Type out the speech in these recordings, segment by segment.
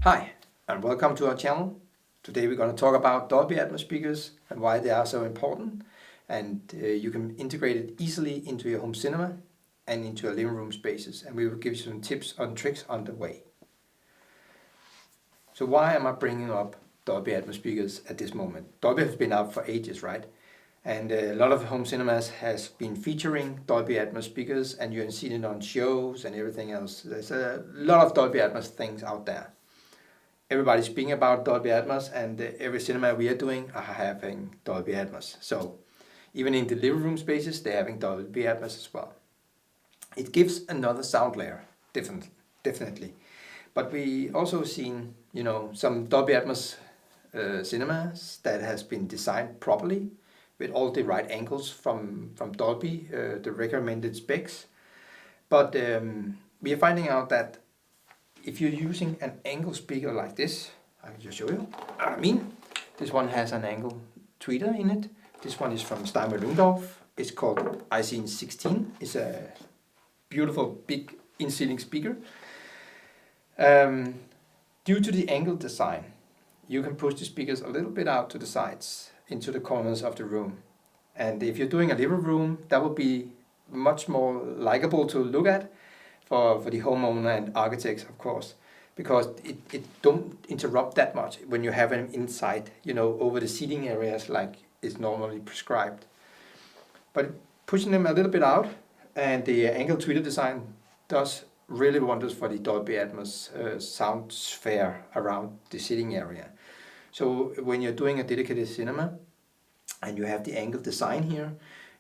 Hi, and welcome to our channel. Today we're going to talk about Dolby Atmos speakers and why they are so important. And you can integrate it easily into your home cinema and into your living room spaces. And we will give you some tips and tricks on the way. So why am I bringing up Dolby Atmos speakers at this moment? Dolby has been out for ages, right? And a lot of home cinemas has been featuring Dolby Atmos speakers, and you can see it on shows and everything else. There's a lot of Dolby Atmos things out there. Everybody's speaking about Dolby Atmos, and every cinema we are doing are having Dolby Atmos. So even in the living room spaces, they're having Dolby Atmos as well. It gives another sound layer, definitely. But we also seen, some Dolby Atmos cinemas that has been designed properly with all the right angles from Dolby, the recommended specs. But we are finding out that if you're using an angle speaker like this, I can just show you what I mean. This one has an angle tweeter in it. This one is from Steinway-Lüngdorf. It's called IC16. It's a beautiful big in-ceiling speaker. Due to the angle design, you can push the speakers a little bit out to the sides, into the corners of the room. And if you're doing a living room, that will be much more likable to look at for the homeowner and architects, of course, because it don't interrupt that much when you have them inside, over the seating areas like is normally prescribed. But pushing them a little bit out, and the angle tweeter design does really wonders for the Dolby Atmos sound sphere around the seating area. So when you're doing a dedicated cinema and you have the angle design here,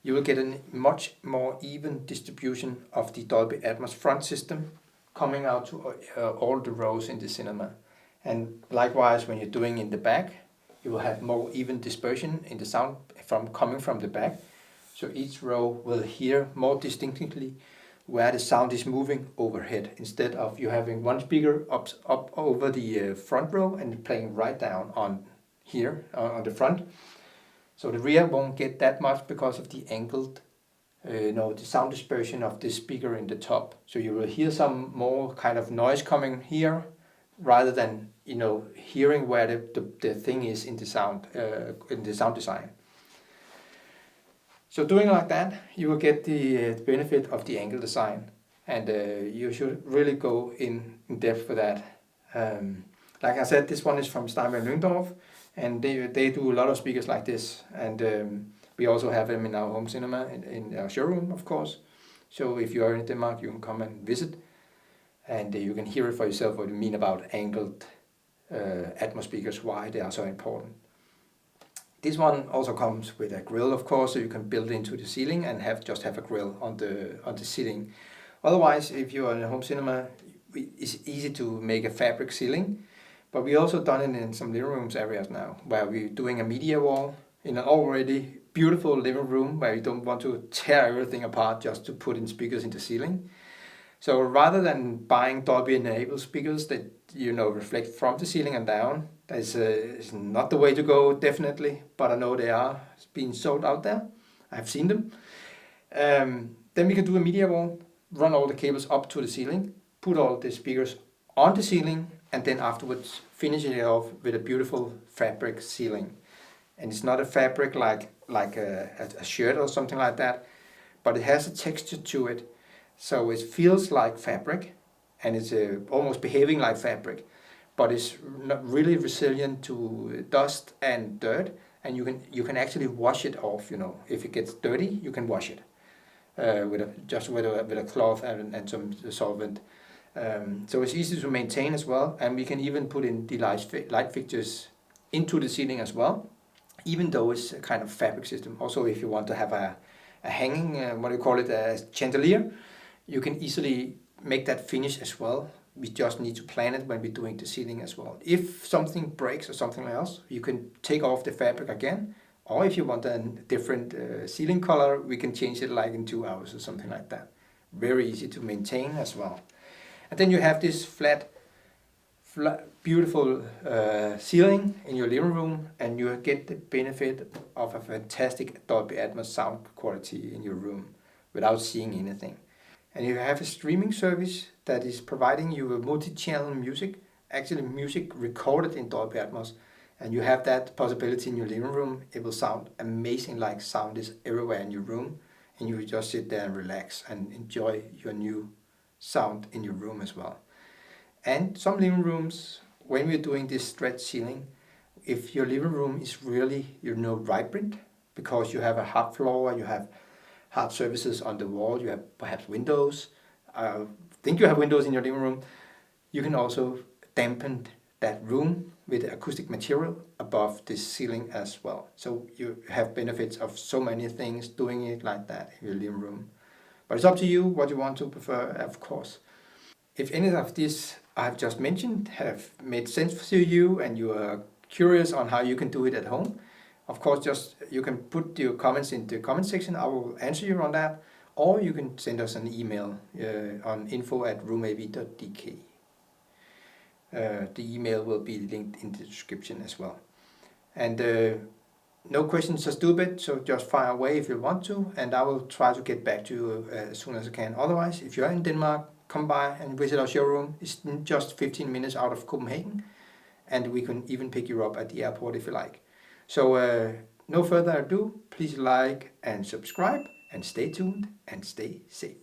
you will get a much more even distribution of the Dolby Atmos front system coming out to all the rows in the cinema. And likewise, when you're doing in the back, you will have more even dispersion in the sound coming from the back. So each row will hear more distinctly where the sound is moving overhead, instead of you having one speaker up over the front row and playing right down on here on the front. So the rear won't get that much because of the angled, the sound dispersion of this speaker in the top. So you will hear some more kind of noise coming here, rather than hearing where the thing is in the sound design. So doing like that, you will get the benefit of the angle design, and you should really go in depth with that. Like I said, this one is from Steinway-Lüngdorf, and they do a lot of speakers like this, and we also have them in our home cinema, in our showroom, of course. So if you are in Denmark, you can come and visit, and you can hear it for yourself what you mean about angled Atmos speakers, why they are so important. This one also comes with a grill, of course, so you can build into the ceiling and just have a grill on the ceiling. Otherwise, if you are in a home cinema, it's easy to make a fabric ceiling, but we also done it in some living rooms areas now, where we're doing a media wall in an already beautiful living room where you don't want to tear everything apart just to put in speakers in the ceiling. So rather than buying Dolby-enabled speakers that reflect from the ceiling and down, it's not the way to go, definitely, but I know they are being sold out there. I've seen them. Then we can do a media wall, run all the cables up to the ceiling, put all the speakers on the ceiling, and then afterwards finish it off with a beautiful fabric ceiling. And it's not a fabric like a shirt or something like that, but it has a texture to it. So it feels like fabric, and it's almost behaving like fabric, but it's not really resilient to dust and dirt, and you can actually wash it off. If it gets dirty, you can wash it with a cloth and some solvent. So it's easy to maintain as well, and we can even put in the light fixtures into the ceiling as well, even though it's a kind of fabric system. Also, if you want to have a hanging, a chandelier, you can easily make that finish as well. We just need to plan it when we're doing the ceiling as well. If something breaks or something else, you can take off the fabric again, or if you want a different ceiling color, we can change it like in 2 hours or something like that. Very easy to maintain as well. And then you have this flat beautiful ceiling in your living room, and you get the benefit of a fantastic Dolby Atmos sound quality in your room without seeing anything. And you have a streaming service that is providing you a multi-channel music actually music recorded in Dolby Atmos, and you have that possibility in your living room, it will sound amazing, like sound is everywhere in your room, and you will just sit there and relax and enjoy your new sound in your room as well. And some living rooms, when we're doing this stretch ceiling, if your living room is really, vibrant, because you have a hard floor, you have hard surfaces on the wall, you have perhaps windows, think you have windows in your living room, you can also dampen that room with acoustic material above the ceiling as well. So you have benefits of so many things doing it like that in your living room. But it's up to you what you want to prefer, of course. If any of these I've just mentioned have made sense to you and you are curious on how you can do it at home, of course, just you can put your comments in the comment section. I will answer you on that, or you can send us an email on info@roomav.dk. The email will be linked in the description as well. And no questions are stupid, so just fire away if you want to, and I will try to get back to you as soon as I can. Otherwise, if you're in Denmark, come by and visit our showroom. It's just 15 minutes out of Copenhagen, and we can even pick you up at the airport if you like. So no further ado, please like and subscribe, and stay tuned and stay safe.